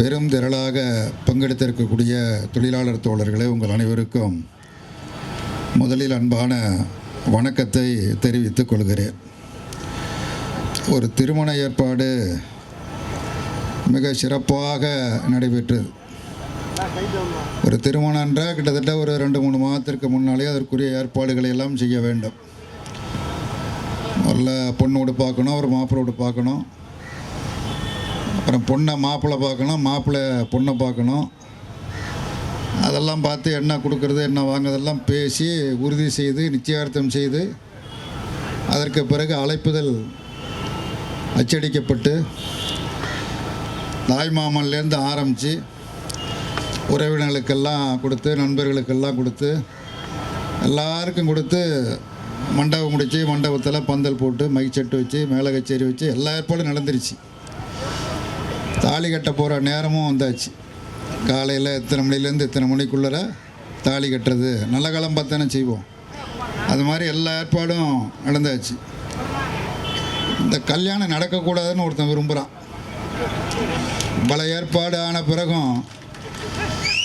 பெரும் திரளாக பங்கெடுத்திருக்கக்கூடிய தொழிலாளர் தோழர்களே, உங்கள் அனைவருக்கும் முதலில் அன்பான வணக்கத்தை தெரிவித்துக் கொள்கிறேன். ஒரு திருமண ஏற்பாடு மிக சிறப்பாக நடைபெற்றது. ஒரு திருமணம் என்றால் கிட்டத்தட்ட ஒரு 2-3 மாதத்திற்கு முன்னாலே அதற்குரிய ஏற்பாடுகளை எல்லாம் செய்ய வேண்டும். முதல்ல பொண்ணோடு பார்க்கணும், ஒரு மாப்பிள்ளோடு பார்க்கணும், அப்புறம் பொண்ணை மாப்பிள்ளை பார்க்கணும், மாப்பிள்ளை பொண்ணை பார்க்கணும். அதெல்லாம் பார்த்து என்ன கொடுக்கறது என்ன வாங்குறதெல்லாம் பேசி உறுதி செய்து நிச்சயார்த்தம் செய்து அதற்கு பிறகு அழைப்புதல் அச்சடிக்கப்பட்டு தாய்மாமன்லேருந்து ஆரம்பித்து உறவினர்களுக்கெல்லாம் கொடுத்து நண்பர்களுக்கெல்லாம் கொடுத்து எல்லாருக்கும் கொடுத்து மண்டபம் முடித்து மண்டபத்தில் பந்தல் போட்டு மைக் செட்டு வச்சு மேலே கச்சேரி வச்சு எல்லா ஏற்பாடும் நடந்துருச்சு. தாலி கட்ட போகிற நேரமும் வந்தாச்சு. காலையில் இத்தனை மணிலேருந்து இத்தனை மணிக்குள்ளே தாலி கட்டுறது நல்ல காலம் பார்த்தானே செய்வோம். அது மாதிரி எல்லா ஏற்பாடும் நடந்தாச்சு. இந்த கல்யாணம் நடக்கக்கூடாதுன்னு ஒருத்தன் விரும்புகிறான். பல ஏற்பாடு ஆன பிறகும்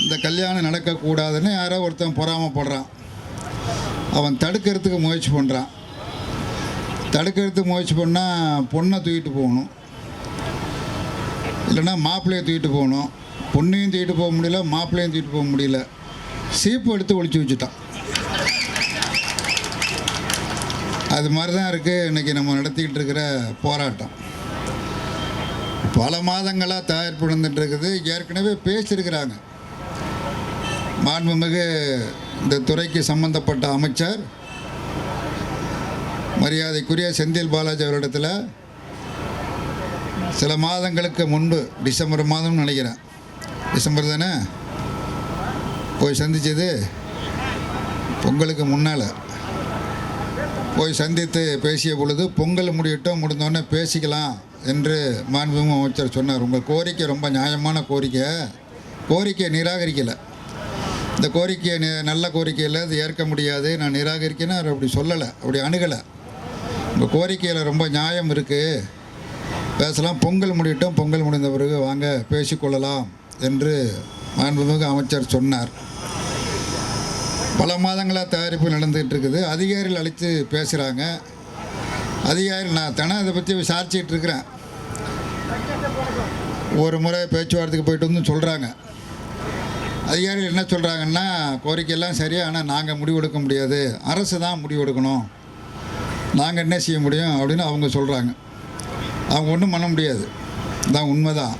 இந்த கல்யாணம் நடக்கக்கூடாதுன்னு யாரோ ஒருத்தன் பொறாமப்படுறான். அவன் தடுக்கிறதுக்கு முயற்சி பண்ணுறான். தடுக்கிறதுக்கு முயற்சி பண்ணால் பொண்ணை தூக்கிட்டு போகணும், இல்லைன்னா மாப்பிள்ளையை தூக்கிட்டு போகணும். பொண்ணையும் தூக்கிட்டு போக முடியல, மாப்பிள்ளையும் தூக்கிட்டு போக முடியல. சீப்பு எடுத்து ஒழிச்சு வச்சுட்டான். அது மாதிரி தான் இருக்குது இன்றைக்கி நம்ம நடத்திக்கிட்டு இருக்கிற போராட்டம். பல மாதங்களாக தயாரிப்பு நடந்துகிட்ருக்குது. ஏற்கனவே பேசியிருக்கிறாங்க. மாண்புமிகு இந்த துறைக்கு சம்பந்தப்பட்ட அமைச்சர் மரியாதைக்குரிய செந்தில் பாலாஜி அவரிடத்தில் சில மாதங்களுக்கு முன்பு, டிசம்பர் மாதம் நினைக்கிறேன், டிசம்பர் தானே போய் சந்தித்தது, பொங்கலுக்கு முன்னால் போய் சந்தித்து பேசிய பொழுது பொங்கல் முடியட்டும், முடிந்தோடனே பேசிக்கலாம் என்று மாண்புமிகு அமைச்சர் சொன்னார். உங்கள் கோரிக்கை ரொம்ப நியாயமான கோரிக்கையை நிராகரிக்கலை. இந்த கோரிக்கையை நல்ல கோரிக்கையில் அது ஏற்க முடியாது, நான் நிராகரிக்கணும் அவர் அப்படி சொல்லலை, அப்படி அணுகலை. உங்கள் கோரிக்கையில் ரொம்ப நியாயம் இருக்குது, பேசலாம், பொங்கல் முடியட்டும், பொங்கல் முடிந்த பிறகு வாங்க பேசிக்கொள்ளலாம் என்று மாண்புமிகு அமைச்சர் சொன்னார். பல மாதங்களாக தயாரிப்பு நடந்துகிட்டு இருக்குது. அதிகாரிகள் அழைத்து பேசுகிறாங்க. அதிகாரிகள் நான் தானே அதை பற்றி விசாரிச்சுட்டு இருக்கிறேன். ஒரு முறை பேச்சுவார்த்தைக்கு போயிட்டு வந்து சொல்கிறாங்க. அதிகாரிகள் என்ன சொல்கிறாங்கன்னா, கோரிக்கையெல்லாம் சரி, ஆனால் நாங்கள் முடிவெடுக்க முடியாது, அரசு தான் முடிவெடுக்கணும், நாங்கள் என்ன செய்ய முடியும் அப்படின்னு அவங்க சொல்கிறாங்க. அவங்க ஒன்றும் பண்ண முடியாது, தான் உண்மைதான்.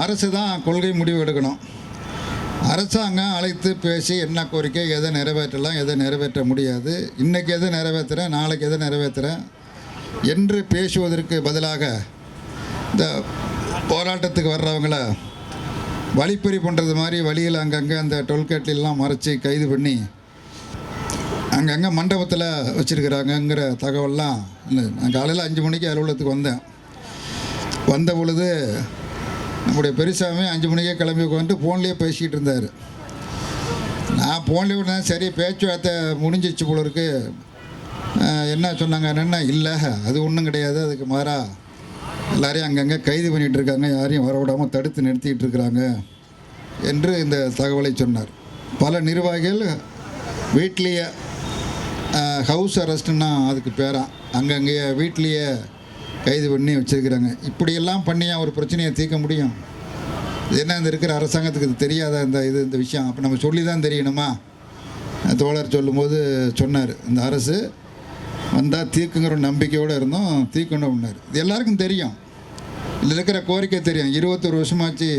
அரசு தான் கொள்கை முடிவு எடுக்கணும். அரசாங்கம் அழைத்து பேசி என்ன கோரிக்கை, எதை நிறைவேற்றலாம், எதை நிறைவேற்ற முடியாது, இன்றைக்கி எதை நிறைவேற்றுறேன், நாளைக்கு எதை நிறைவேற்றுறேன் என்று பேசுவதற்கு பதிலாக இந்த போராட்டத்துக்கு வர்றவங்கள வழிப்பறி பண்ணுறது மாதிரி வழியில் அங்கங்கே அந்த டோல்கேட்லாம் மறைச்சி கைது பண்ணி அங்கங்கே மண்டபத்தில் வச்சுருக்கிறாங்கங்கிற தகவல்லாம் இல்லை. நான் காலையில் 5 மணிக்கு அலுவலகத்துக்கு வந்த பொழுது நம்முடைய பெரியசாமி 5 மணிக்கே கிளம்பி உட்காந்துட்டு ஃபோன்லேயே பேசிக்கிட்டு இருந்தார். நான் ஃபோன்லேயே விட்டேன். சரி, பேச்சுவார்த்தை முடிஞ்சிச்சு போல இருக்கு. என்ன சொன்னாங்க என்னென்னா, இல்லை அது ஒன்றும் கிடையாது, அதுக்கு மாறாக எல்லாரையும் அங்கங்கே கைது பண்ணிகிட்டு இருக்காங்க, யாரையும் வரவிடாமல் தடுத்து நிறுத்திக்கிட்டு இருக்கிறாங்க என்று இந்த தகவலை சொன்னார். பல நிர்வாகிகள் வீட்லேயே ஹவுஸ் அரெஸ்ட்டுன்னா அதுக்கு பேரான், அங்கங்கேயே வீட்லேயே கைது பண்ணி வச்சுருக்கிறாங்க. இப்படியெல்லாம் பண்ணியா ஒரு பிரச்சனையை தீர்க்க முடியும்? இது என்ன, இந்த இருக்கிற அரசாங்கத்துக்கு இது தெரியாத இந்த விஷயம்? அப்போ நம்ம சொல்லி தான் தெரியணுமா? தோழர் சொல்லும்போது சொன்னார், இந்த அரசு வந்தால் தீர்க்குங்கிற ஒரு நம்பிக்கையோடு இருந்தோம், தீர்க்கணும் அப்படின்னார். இது எல்லாருக்கும் தெரியும், இதில் இருக்கிற கோரிக்கை தெரியும். 21 வருஷமாச்சு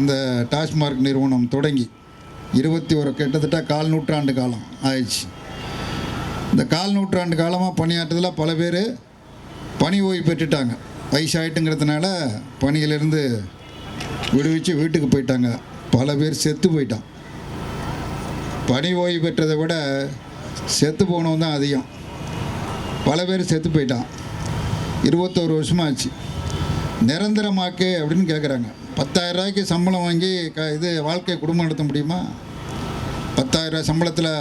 இந்த டாஸ்மார்க் நிறுவனம் தொடங்கி. 21 கிட்டத்தட்ட 1/4 நூற்றாண்டு காலம் ஆயிடுச்சு. இந்த 1/4 நூற்றாண்டு காலமாக பணியாற்றதில் பல பேர் பணி ஓய்வு பெற்றுட்டாங்க. வயசாயிட்டுங்கிறதுனால பணியிலிருந்து விடுவிச்சு வீட்டுக்கு போயிட்டாங்க. பல பேர் செத்து போயிட்டான். பணி ஓய்வு பெற்றதை விட செத்து போனவன் தான் அதிகம். பல பேர் செத்து போயிட்டான். 21 வருஷமாச்சு. நிரந்தரமாக்கு அப்படின்னு கேட்குறாங்க. 10,000 ரூபாய்க்கு சம்பளம் வாங்கி இது வாழ்க்கை குடும்பம் நடத்த முடியுமா? 10,000 ரூபாய் சம்பளத்தில்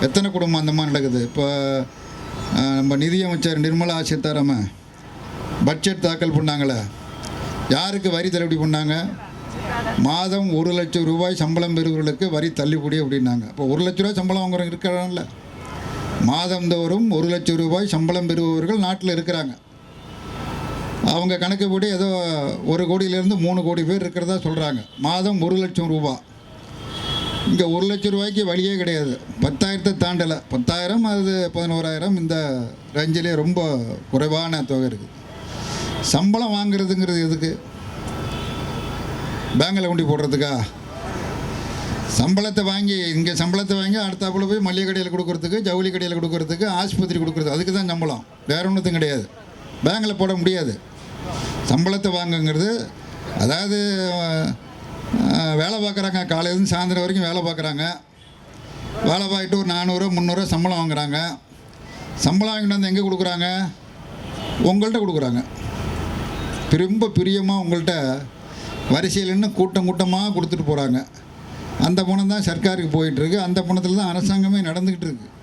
எத்தனை குடும்பம் அந்த மாதிரி நடக்குது? இப்போ நம்ம நிதியமைச்சர் நிர்மலா சீதாராமன் பட்ஜெட் தாக்கல் பண்ணாங்களே, யாருக்கு வரி தள்ளுபடி பண்ணாங்க? மாதம் 1,00,000 ரூபாய் சம்பளம் பெறுவர்களுக்கு வரி தள்ளுபடி அப்படின்னாங்க. இப்போ 1,00,000 ரூபாய் சம்பளம் வாங்குறவங்க இருக்கிறாங்கல்ல, மாதந்தோறும் 1,00,000 ரூபாய் சம்பளம் பெறுபவர்கள் நாட்டில் இருக்கிறாங்க. அவங்க கணக்குப்படி ஏதோ 1 கோடியிலேருந்து 3 கோடி பேர் இருக்கிறதா சொல்கிறாங்க. மாதம் 1,00,000 ரூபா. இங்கே 1,00,000 ரூபாய்க்கு வழியே கிடையாது. 10,000 தாண்டலை. 10,000 அது 11,000 இந்த ரேஞ்சிலே ரொம்ப குறைவான தொகை இருக்குது. சம்பளம் வாங்குறதுங்கிறது எதுக்கு? பேங்கில் கொண்டு போடுறதுக்கா? சம்பளத்தை வாங்கி இங்கே சம்பளத்தை வாங்கி அடுத்தாப்புல போய் மளிகை கடையில் கொடுக்குறதுக்கு, ஜவுளி கடையில் கொடுக்குறதுக்கு, ஆஸ்பத்திரி கொடுக்குறது, அதுக்கு தான் சம்பளம். வேற ஒன்றுத்தும் கிடையாது. பேங்கில் போட முடியாது. சம்பளத்தை வாங்குங்கிறது அதாவது வேலை பார்க்குறாங்க, காலையிலேருந்து சாயந்தரம் வரைக்கும் வேலை பார்க்குறாங்க. வேலை பார்த்துட்டு ஒரு 400 300 சம்பளம் வாங்குறாங்க. சம்பளம் வாங்கிட்டு வந்து எங்கே கொடுக்குறாங்க? உங்கள்கிட்ட கொடுக்குறாங்க. ரொம்ப பிரியமாக உங்கள்கிட்ட வரிசையில்னு கூட்டம் கூட்டமாக கொடுத்துட்டு போகிறாங்க. அந்த பணம் தான் சர்க்காருக்கு போயிட்டுருக்கு. அந்த பணத்தில் தான் அரசாங்கமே நடந்துக்கிட்டு இருக்குது.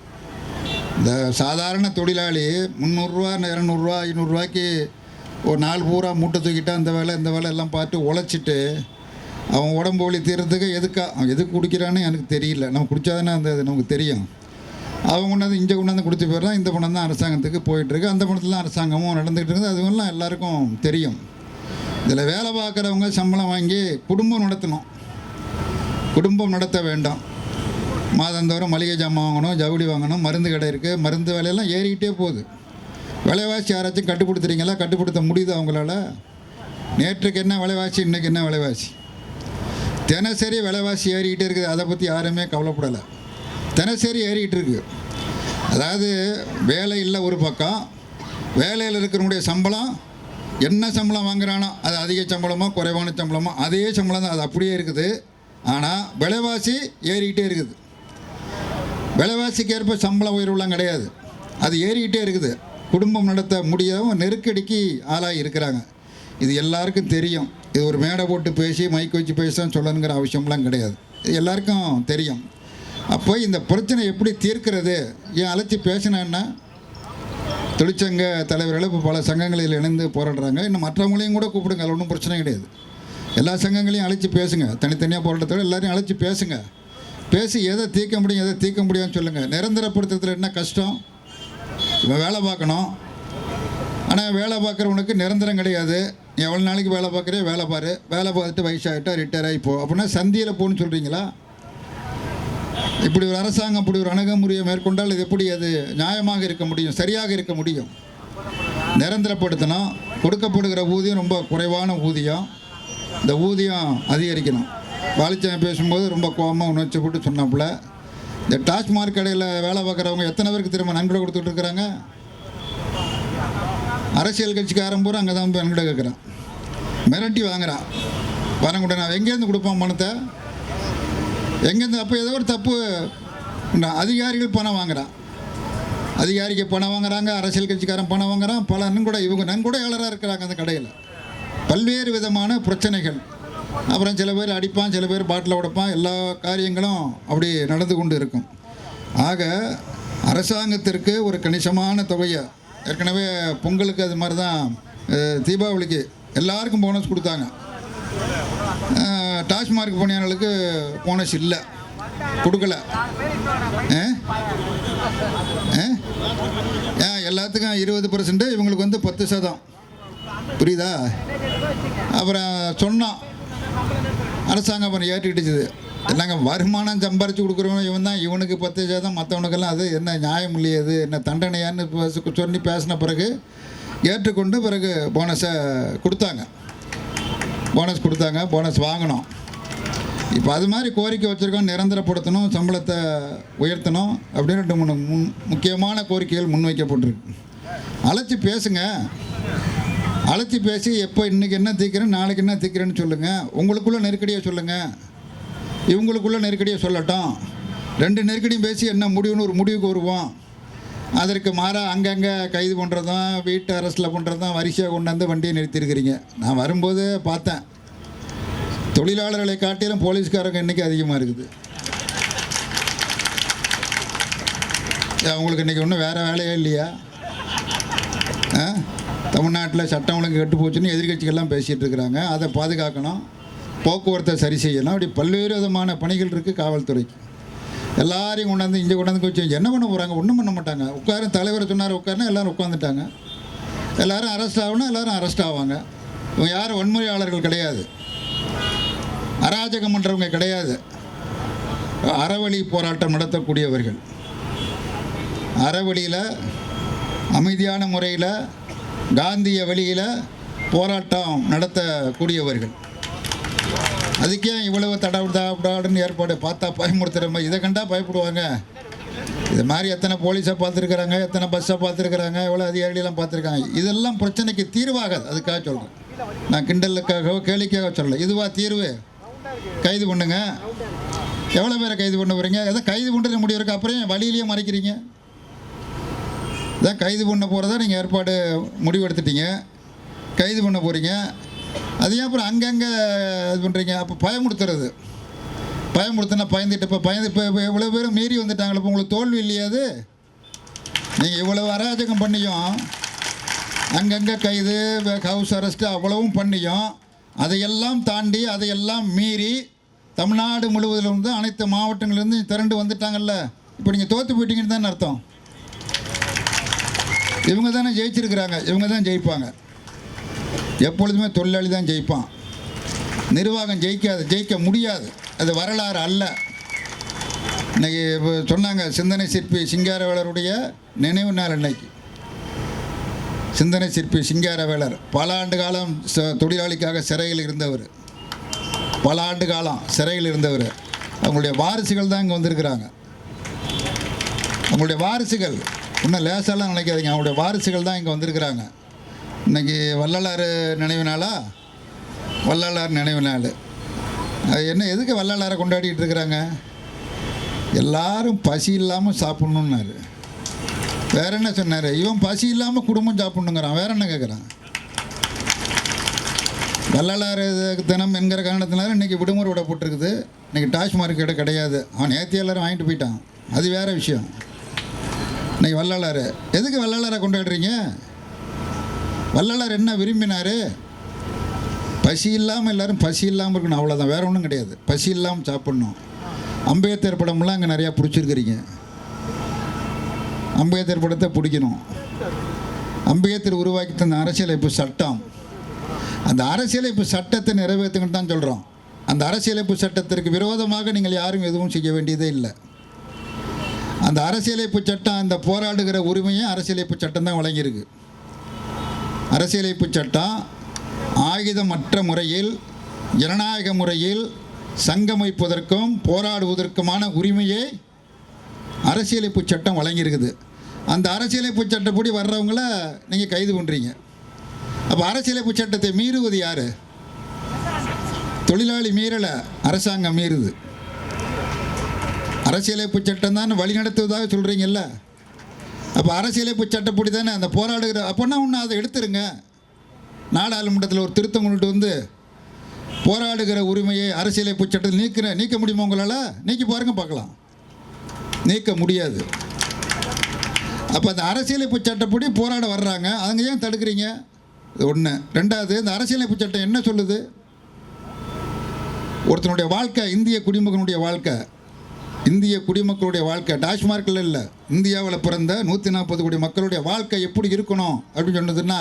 இந்த சாதாரண தொழிலாளி 300 200 500 ஒரு நாள் பூரா மூட்டை தூக்கிட்டு அந்த வேலை இந்த வேலை எல்லாம் பார்த்து உழைச்சிட்டு அவன் உடம்பு வலி தீர்றதுக்கு அவன் எதுக்கு குடிக்கிறான்னு எனக்கு தெரியல. நம்ம குடித்தாதானே அந்த நமக்கு தெரியும். அவங்க கொண்டாந்து இங்கே கொண்டாந்து கொடுத்து போயிடலாம். இந்த பணம் தான் அரசாங்கத்துக்கு போயிட்டுருக்கு. அந்த பணத்தில் தான் அரசாங்கமும் நடந்துகிட்டு இருக்குது. அதுவெல்லாம் எல்லாருக்கும் தெரியும். இதில் வேலை பார்க்குறவங்க சம்பளம் வாங்கி குடும்பம் நடத்தணும். குடும்பம் நடத்த வேண்டாம். மாதந்தோறும் மளிகை ஜாமான் வாங்கணும், ஜவுளி வாங்கணும், மருந்து கடை இருக்குது. மருந்து விலையெல்லாம் ஏறிக்கிட்டே போகுது. விலைவாசி யாராச்சும் கட்டுப்படுத்துறீங்களா? கட்டுப்படுத்த முடியுது அவங்களால? நேற்றுக்கு என்ன விலைவாசி, இன்றைக்கி என்ன விலைவாசி? தினசரி விலைவாசி ஏறிக்கிட்டே இருக்குது. அதை பற்றி யாருமே கவலைப்படலை. தினசரி ஏறிக்கிட்டு இருக்குது. அதாவது வேலை இல்லை ஒரு பக்கம், வேலையில் இருக்கிறவங்களுடைய சம்பளம் என்ன சம்பளம் வாங்குறானோ அது அதிக சம்பளமோ குறைவான சம்பளமோ அதே சம்பளம் தான், அது அப்படியே இருக்குது. ஆனால் விலைவாசி ஏறிக்கிட்டே இருக்குது. விலைவாசிக்கு ஏற்ப சம்பள உயர்வுலாம் கிடையாது, அது ஏறிக்கிட்டே இருக்குது. குடும்பம் நடத்த முடியாமல் நெருக்கடிக்கு ஆளாகி இருக்கிறாங்க. இது எல்லாருக்கும் தெரியும். இது ஒரு மேடை போட்டு பேசி மைக் வச்சு பேசணும்னு சொல்லணுங்கிற அவசியம்லாம் கிடையாது. இது எல்லாருக்கும் தெரியும். அப்போ இந்த பிரச்சனை எப்படி தீர்க்கிறது? ஏன் அழைச்சி பேசினேன்னா, தொழிற்சங்க தலைவர்கள் இப்போ பல சங்கங்களில் இணைந்து போராடுறாங்க. இன்னும் மற்றவங்களையும் கூட கூப்பிடுங்க, அது ஒன்றும் பிரச்சனை கிடையாது. எல்லா சங்கங்களையும் அழைச்சி பேசுங்க. தனித்தனியாக போராட்டத்தோடு எல்லாரையும் அழைச்சி பேசுங்க. பேசி எதை தீர்க்க முடியும் எதை தீர்க்க முடியாதுன்னு சொல்லுங்கள். நிரந்தரப்படுத்துறதுல என்ன கஷ்டம்? இப்போ வேலை பார்க்கணும். ஆனால் வேலை பார்க்குறவனுக்கு நிரந்தரம் கிடையாது. நீ எவ்வளோ நாளைக்கு வேலை பார்க்குறியோ வேலை பாரு, வேலை பார்த்துட்டு வயசாகிட்டா ரிட்டையர் ஆகி போ அப்படின்னா சந்தியில் போன்னு சொல்கிறீங்களா? இப்படி ஒரு அரசாங்கம் இப்படி ஒரு அணுகுமுறையை மேற்கொண்டால் இது எப்படி அது நியாயமாக இருக்க முடியும், சரியாக இருக்க முடியும்? நிரந்தரப்படுத்தணும். கொடுக்கப்படுகிற ஊதியம் ரொம்ப குறைவான ஊதியம். இந்த ஊதியம் அதிகரிக்கணும். வாலிச்சாமி பேசும்போது ரொம்ப கோபமாக உணர்ச்சி போட்டு சொன்னாப்புல, இந்த டாஸ்மார்க் கடையில் வேலை பார்க்குறவங்க எத்தனை பேருக்கு திரும்ப நன்கொடை கொடுத்துட்டு இருக்கிறாங்க? அரசியல் கட்சிக்காரன் பூரா அங்கே தான் போய் நன்கொடை கேட்குறான், மிரட்டி வாங்குறான். வரக்கூட நான் எங்கேருந்து கொடுப்பான் பணத்தை? எங்கேருந்து? அப்போ ஏதோ ஒரு தப்பு. அதிகாரிகள் பணம் வாங்குறான், அதிகாரிக்கு பணம் வாங்குறாங்க, அரசியல் கட்சிக்காரன் பணம் வாங்குறான், பல நன்கொடை, இவங்க நன்கொடையாளராக இருக்கிறாங்க அந்த கடையில். பல்வேறு விதமான பிரச்சனைகள். அப்புறம் சில பேர் அடிப்பான், சில பேர் பாட்டில் உடைப்பான். எல்லா காரியங்களும் அப்படி நடந்து கொண்டு இருக்கும். ஆக அரசாங்கத்திற்கு ஒரு கணிசமான தொகையை ஏற்கனவே பொங்கலுக்கு அது மாதிரி தான், தீபாவளிக்கு எல்லாருக்கும் போனஸ் கொடுத்தாங்க. டாஸ்மார்க் பணியாளர்களுக்கு போனஸ் இல்லை, கொடுக்கல. எல்லாத்துக்கும் 20%, இவங்களுக்கு வந்து 10%. புரியுதா? அப்புறம் சொன்னோம், அரசாங்கம் அப்புறம் ஏற்றிக்கிட்டுச்சு. என்னங்க வருமானம் சம்பாரித்து கொடுக்குறவன் இவன் தான், இவனுக்கு 10%, மற்றவனுக்கெல்லாம் அது என்ன நியாயம் இல்லையே, அது என்ன தண்டனையான்னு சொல்லி பேசின பிறகு ஏற்றுக்கொண்டு பிறகு போனஸை கொடுத்தாங்க. போனஸ் வாங்கினோம். இப்போ அது மாதிரி கோரிக்கை வச்சுருக்கோம். நிரந்தரப்படுத்தணும், சம்பளத்தை உயர்த்தணும் அப்படின்னு 2 3 முக்கியமான கோரிக்கைகள் முன்வைக்கப்பட்டிருக்கு. அழைச்சி பேசுங்க. அழைச்சி பேசி எப்போ இன்றைக்கி என்ன தீர்க்கிறேன் நாளைக்கு என்ன தீர்க்கிறேன்னு சொல்லுங்கள். உங்களுக்குள்ளே நெருக்கடியை சொல்லுங்கள், இவங்களுக்குள்ளே நெருக்கடியை சொல்லட்டும். 2 நெருக்கடியும் பேசி என்ன முடிவுன்னு ஒரு முடிவுக்கு வருவோம். அதற்கு மாறாக அங்கங்கே கைது பண்ணுறதும் வீட்டு அரெஸ்ட்டில் பண்ணுறதும் வரிசையாக கொண்டாந்து வண்டியை நிறுத்தியிருக்கிறீங்க. நான் வரும்போது பார்த்தேன், தொழிலாளர்களை காட்டிலும் போலீஸ்காரங்க இன்றைக்கி அதிகமாக இருக்குது. அவங்களுக்கு இன்றைக்கி ஒன்றும் வேறு வேலையே இல்லையா? தமிழ்நாட்டில் சட்டம் ஒழுங்கு கெட்டு போச்சுன்னு எதிர்கட்சிகள்லாம் பேசிகிட்டு இருக்கிறாங்க. அதை பாதுகாக்கணும், போக்குவரத்தை சரி செய்யணும். அப்படி பல்வேறு விதமான பணிகள் இருக்குது காவல்துறைக்கு. எல்லாரையும் கொண்டாந்து இங்கே கொண்டாந்து வச்சு என்ன பண்ண போகிறாங்க? ஒன்றும் பண்ண மாட்டாங்க. உட்காரும், தலைவர் சொன்னார் உட்காருன்னா எல்லோரும் உட்காந்துட்டாங்க. எல்லோரும் அரெஸ்ட் ஆகணும், எல்லோரும் அரெஸ்ட் ஆவாங்க. இவங்க யாரும் வன்முறையாளர்கள் கிடையாது, அராஜகம் பண்ணுறவங்க கிடையாது. அறவழி போராட்டம் நடத்தக்கூடியவர்கள், அறவழியில் அமைதியான முறையில் காந்திய வழியில் போராட்டம் நடத்தக்கூடியவர்கள். அதுக்கே இவ்வளவு தடாவுடான்னு ஏற்பாடு பார்த்தா பயமுறுத்துகிற மாதிரி. இதை கண்டா பயப்படுவாங்க. இது மாதிரி எத்தனை போலீஸை பார்த்துருக்குறாங்க, எத்தனை பஸ்ஸை பார்த்துருக்குறாங்க, எவ்வளோ அதிகாரிகளெலாம் பார்த்துருக்காங்க. இதெல்லாம் பிரச்சனைக்கு தீர்வாகாது. அதுக்காக சொல்கிறேன், நான் கிண்டலுக்காகவோ கேளிக்காக சொல்லலை. இதுவா தீர்வு? கைது பண்ணுங்க. எவ்வளோ பேரை கைது பண்ண போகிறீங்க? எதை கைது பண்ணுறது முடிவு இருக்குது, அப்புறம் வழியிலேயே மறைக்கிறீங்க. இதான் கைது பண்ண போகிறதா நீங்கள் ஏற்பாடு முடிவெடுத்துட்டீங்க, கைது பண்ண போகிறீங்க. அதையும் அப்புறம் அங்கங்கே இது பண்ணுறீங்க. அப்போ பயமுறுத்துறது, பயமுறுத்தினா பயந்துட்டு இப்போ இவ்வளோ பேரும் மீறி வந்துட்டாங்களே, இப்போ உங்களுக்கு தோல்வி இல்லையா? அது நீங்கள் இவ்வளோ அராஜகம் பண்ணியும், அங்கங்கே கைது, ஹவுஸ் அரெஸ்ட்டு அவ்வளவும் பண்ணியும், அதையெல்லாம் தாண்டி அதையெல்லாம் மீறி தமிழ்நாடு முழுவதிலிருந்து அனைத்து மாவட்டங்களிலிருந்து திரண்டு வந்துட்டாங்கல்ல. இப்போ நீங்கள் தோற்று போயிட்டீங்கன்னு தானே அர்த்தம். இவங்க தானே ஜெயிச்சிருக்கிறாங்க, இவங்க தான் ஜெயிப்பாங்க. எப்பொழுதுமே தொழிலாளி தான் ஜெயிப்பான், நிர்வாகம் ஜெயிக்காது, ஜெயிக்க முடியாது. அது வரலாறு அல்ல. இன்றைக்கி இப்போ சொன்னாங்க, சிந்தனை சிற்பி சிங்காரவேலருடைய நினைவு நாள் இன்னைக்கு. சிந்தனை சிற்பி சிங்காரவேலர் பல ஆண்டு காலம் தொழிலாளிக்காக சிறையில் இருந்தவர், பல ஆண்டு காலம் சிறையில் இருந்தவர். அவங்களுடைய வாரிசுகள் தான் இங்கே வந்திருக்கிறாங்க. அவங்களுடைய வாரிசுகள், இன்னும் லேசாலாம் நினைக்காதீங்க, அவங்களுடைய வாரிசுகள் தான் இங்கே வந்திருக்கிறாங்க. இன்றைக்கி வள்ளலார் நினைவு நாளா? வள்ளலார் நினைவு நாள். அது என்ன, எதுக்கு வள்ளலாரை கொண்டாடிட்டு இருக்கிறாங்க? எல்லாரும் பசி இல்லாமல் சாப்பிட்ணுன்னாரு. வேற என்ன சொன்னார்? இவன் பசி இல்லாமல் குடும்பம் சாப்பிட்ணுங்கிறான். வேற என்ன கேட்குறான்? வள்ளலார் தினம் என்கிற காரணத்தினால இன்றைக்கி விடுமுறை விடப்பட்டிருக்குது. இன்றைக்கி டாஸ்மார்க் கடை கிடையாது. அவன் நேற்று எல்லோரும் வாங்கிட்டு போயிட்டான், அது வேறு விஷயம். இன்றைக்கி வள்ளலார், எதுக்கு வள்ளலாரை கொண்டாடுறீங்க? வள்ளலார் என்ன விரும்பினார்? பசி இல்லாமல் எல்லோரும் பசி இல்லாமல் இருக்கணும், அவ்வளோதான், வேறு ஒன்றும் கிடையாது. பசி இல்லாமல் சாப்பிட்ணும். அம்பேத்கர் படம்லாம் அங்கே நிறையா பிடிச்சிருக்கிறீங்க. அம்பேத்கர் படத்தை பிடிக்கணும். அம்பேத்கர் உருவாக்கி தந்த அரசியலமைப்பு சட்டம், அந்த அரசியலமைப்பு சட்டத்தை நிறைவேற்றுங்கன்னு தான் சொல்கிறோம். அந்த அரசியலமைப்பு சட்டத்திற்கு விரோதமாக நீங்கள் யாரும் எதுவும் செய்ய வேண்டியதே இல்லை. அந்த அரசியலமைப்பு சட்டம், அந்த போராடுகிற உரிமையை அரசியலமைப்பு சட்டம் தான் வழங்கியிருக்கு. அரசியலமைப்பு சட்டம் ஆயுதமற்ற முறையில் ஜனநாயக முறையில் சங்கமிப்பதற்கும் போராடுவதற்குமான உரிமையை அரசியலமைப்பு சட்டம் வழங்கியிருக்குது. அந்த அரசியலமைப்பு சட்டப்படி வர்றவங்கள நீங்கள் கைது பண்ணுறீங்க. அப்போ அரசியலமைப்பு சட்டத்தை மீறுவது யார்? தொழிலாளி மீறலை, அரசாங்கம் மீறுது. அரசியலமைப்பு சட்டம் தான் வழி நடத்துவதாக சொல்கிறீங்கல்ல. அப்போ அரசியலமைப்பு சட்டப்படி தானே அந்த போராடுகிற, அப்போன்னா ஒன்று அதை எடுத்துருங்க. நாடாளுமன்றத்தில் ஒரு திருத்தம் கொண்டுட்டு வந்து போராடுகிற உரிமையை அரசியலமைப்பு சட்டத்தில் நீக்க முடியுமா உங்களால்? நீக்கி பாருங்க பார்க்கலாம். நீக்க முடியாது. அப்போ அந்த அரசியலமைப்பு சட்டப்படி போராட வர்றாங்க, அவங்க ஏன் தடுக்கிறீங்க? ஒன்று. ரெண்டாவது, இந்த அரசியலமைப்பு சட்டம் என்ன சொல்லுது? ஒருத்தனுடைய வாழ்க்கை, இந்திய குடிமகனுடைய வாழ்க்கை, இந்திய குடிமக்களுடைய வாழ்க்கை டாஸ்மார்க்கில் இல்லை, இந்தியாவில் பிறந்த 140 கோடி மக்களுடைய வாழ்க்கை எப்படி இருக்கணும் அப்படின்னு சொன்னதுன்னா,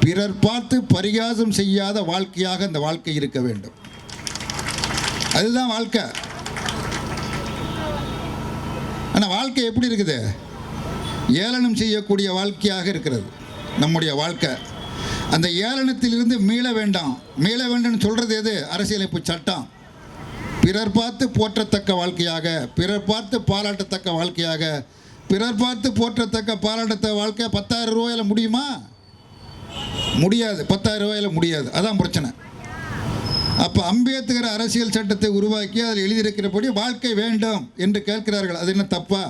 பிறர் பார்த்து பரிகாசம் செய்யாத வாழ்க்கையாக இந்த வாழ்க்கை இருக்க வேண்டும். அதுதான் வாழ்க்கை. ஆனால் வாழ்க்கை எப்படி இருக்குது? ஏளனம் செய்யக்கூடிய வாழ்க்கையாக இருக்கிறது நம்முடைய வாழ்க்கை. அந்த ஏளனத்திலிருந்து மீள வேண்டாம். மீள வேண்டும்னு சொல்கிறது எது? அரசியலமைப்பு சட்டம். பிறர் பார்த்து போற்றத்தக்க வாழ்க்கையாக, பிறர் பார்த்து பாராட்டத்தக்க வாழ்க்கையாக, பிறர் பார்த்து போற்றத்தக்க பாராட்டத்தக்க வாழ்க்கை 10,000 ரூபாயில் முடியுமா? முடியாது. 10,000 ரூபாயில் முடியாது. அதான் பிரச்சனை. அப்போ அம்பேத்கர் அரசியல் சட்டத்தை உருவாக்கி அதில் எழுதியிருக்கிறபடி வாழ்க்கை வேண்டும் என்று கேட்கிறார்கள். அது என்ன தப்பா?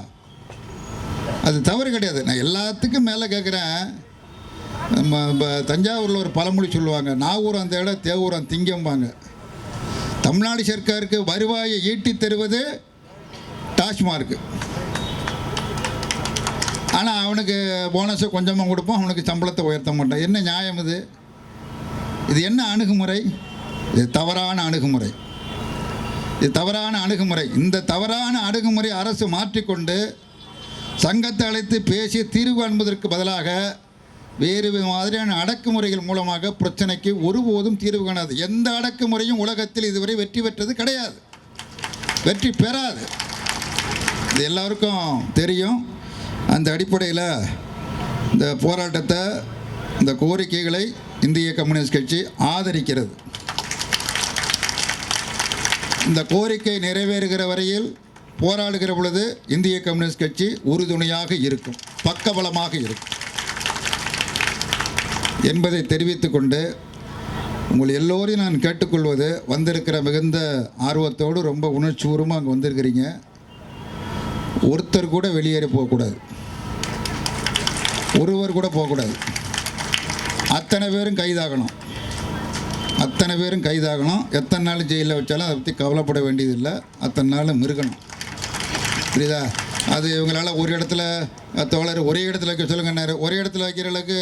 அது தவறு கிடையாது. நான் எல்லாத்துக்கும் மேலே கேட்குறேன். தஞ்சாவூரில் ஒரு பழமொழி சொல்லுவாங்க, நாகூரம் அந்த இடம் தேவூரம் திங்கம்பாங்க. தமிழ்நாடு சர்க்காருக்கு வருவாயை ஈட்டி தருவது டாஸ்மார்க். ஆனால் அவனுக்கு போனஸை கொஞ்சமாக கொடுப்போம், அவனுக்கு சம்பளத்தை உயர்த்த மாட்டோம். என்ன நியாயம் இது? இது என்ன அணுகுமுறை? இது தவறான அணுகுமுறை. இது தவறான அணுகுமுறை. இந்த தவறான அணுகுமுறை அரசு மாற்றிக்கொண்டு சங்கத்தை அழைத்து பேசி தீர்வு காண்பதற்கு பதிலாக வேறு மாதிரியான அடக்குமுறைகள் மூலமாக பிரச்சனைக்கு ஒருபோதும் தீர்வு காணாது. எந்த அடக்குமுறையும் உலகத்தில் இதுவரை வெற்றி பெற்றது கிடையாது, வெற்றி பெறாது. இது எல்லாருக்கும் தெரியும். அந்த அடிப்படையில் இந்த போராட்டத்தை, இந்த கோரிக்கைகளை இந்திய கம்யூனிஸ்ட் கட்சி ஆதரிக்கிறது. இந்த கோரிக்கை நிறைவேறுகிற வரையில் போராடுகிற பொழுது இந்திய கம்யூனிஸ்ட் கட்சி உறுதுணையாக இருக்கும், பக்கபலமாக இருக்கும் என்பதை தெரிவித்துக் கொண்டு உங்கள் எல்லோரையும் நான் கேட்டுக்கொள்வது, வந்திருக்கிற மிகுந்த ஆர்வத்தோடு ரொம்ப உணர்ச்சிபூர்வமாக அங்கே வந்திருக்கிறீங்க. ஒருத்தர் கூட வெளியேறி போகக்கூடாது, ஒருவர் கூட போகக்கூடாது. அத்தனை பேரும் கைதாகணும், அத்தனை பேரும் கைதாகணும். எத்தனை நாள் ஜெயிலில் வச்சாலும் அதை பற்றி கவலைப்பட வேண்டியதில்லை. அத்தனை நாள் இருக்கணும், புரியுதா? அது இவங்களால் ஒரு இடத்துல தோழர் ஒரே இடத்துல வைக்க சொல்லுங்கன்னாரு. ஒரே இடத்துல வைக்கிற அளவுக்கு,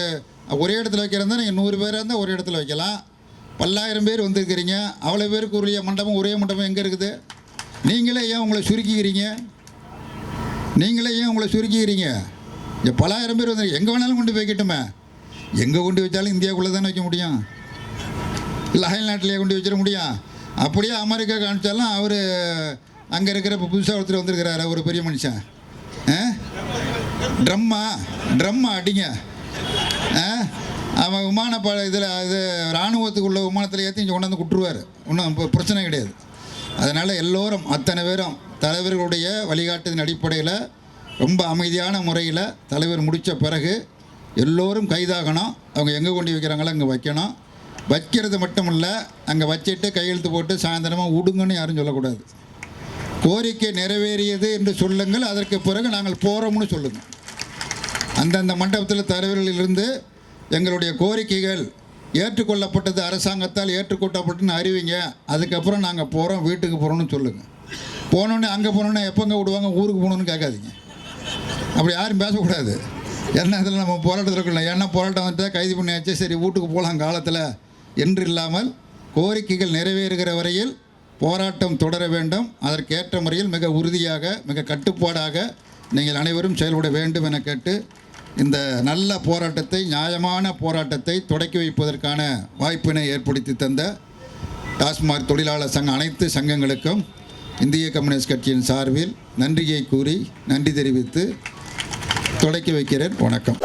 ஒரே இடத்துல வைக்கிறதா நீங்கள் 100 பேராக இருந்தால் ஒரு இடத்துல வைக்கலாம். 10,000 பேர் வந்திருக்கிறீங்க, அவ்வளோ பேருக்கு உரிய மண்டபம், ஒரே மண்டபம் எங்கே இருக்குது? நீங்களே ஏன் உங்களை சுருக்கிக்கிறீங்க? நீங்களே ஏன் உங்களை சுருக்கிக்கிறீங்க? இங்கே 10,000 பேர் வந்து எங்கே வேணாலும் கொண்டு வைக்கட்டுமே. எங்கே கொண்டு வச்சாலும் இந்தியாவுக்குள்ளே தானே வைக்க முடியும், இல்லை அயல் நாட்டிலேயே கொண்டு வச்சிட முடியும். அப்படியே அமெரிக்கா காமிச்சாலும் அவர் அங்கே இருக்கிற இப்போ புதுசாக ஒருத்தர் வந்திருக்கிறாரு, ஒரு பெரிய மனுஷன். ட்ரம்மா அடிங்க. அவன் இதில் இது இராணுவத்துக்குள்ள விமானத்தில் ஏற்றி இங்கே கொண்டாந்து விட்டுருவார், ஒன்றும் பிரச்சனை கிடையாது. அதனால் எல்லோரும், அத்தனை பேரும் தலைவர்களுடைய வழிகாட்டுதலின் அடிப்படையில் ரொம்ப அமைதியான முறையில் தலைவர் முடித்த பிறகு எல்லோரும் கைதாகணும். அவங்க எங்கே கொண்டு வைக்கிறாங்களோ அங்கே வைக்கணும். வைக்கிறது மட்டும் இல்லை, அங்கே வச்சுட்டு கையெழுத்து போட்டு சாயந்தரமாக விடுங்கன்னு யாரும் சொல்லக்கூடாது. கோரிக்கை நிறைவேறியது என்று சொல்லுங்கள், அதற்கு பிறகு நாங்கள் போகிறோம்னு சொல்லுங்கள். அந்தந்த மண்டபத்தில் தலைவர்களிலிருந்து எங்களுடைய கோரிக்கைகள் ஏற்றுக்கொள்ளப்பட்டது, அரசாங்கத்தால் ஏற்றுக்கொள்ளப்பட்டுன்னு அறிவிங்க, அதுக்கப்புறம் நாங்கள் போகிறோம், வீட்டுக்கு போகிறோம்னு சொல்லுங்கள். போனோடனே அங்கே போனோன்னே எப்போங்க விடுவாங்க, ஊருக்கு போகணுன்னு கேட்காதீங்க. அப்படி யாரும் பேசக்கூடாது. என்ன இதில் நம்ம போராட்டத்தில் இருக்கலாம், ஏன்னா போராட்டம் வந்துட்டால் கைது பண்ணியாச்சு, சரி வீட்டுக்கு போகலாம் காலத்தில் என்று இல்லாமல் கோரிக்கைகள் நிறைவேறுகிற வரையில் போராட்டம் தொடர வேண்டும். அதற்கேற்ற முறையில் மிக உறுதியாக, மிக கட்டுப்பாடாக நீங்கள் அனைவரும் செயல்பட வேண்டும் என கேட்டு, இந்த நல்ல போராட்டத்தை, நியாயமான போராட்டத்தை தொடக்கி வைப்பதற்கான வாய்ப்பினை ஏற்படுத்தி தந்த டாஸ்மாக் தொழிலாளர் சங்க அனைத்து சங்கங்களுக்கும் இந்திய கம்யூனிஸ்ட் கட்சியின் சார்பில் நன்றியை கூறி நன்றி தெரிவித்து தொடக்கி வைக்கிறேன். வணக்கம்.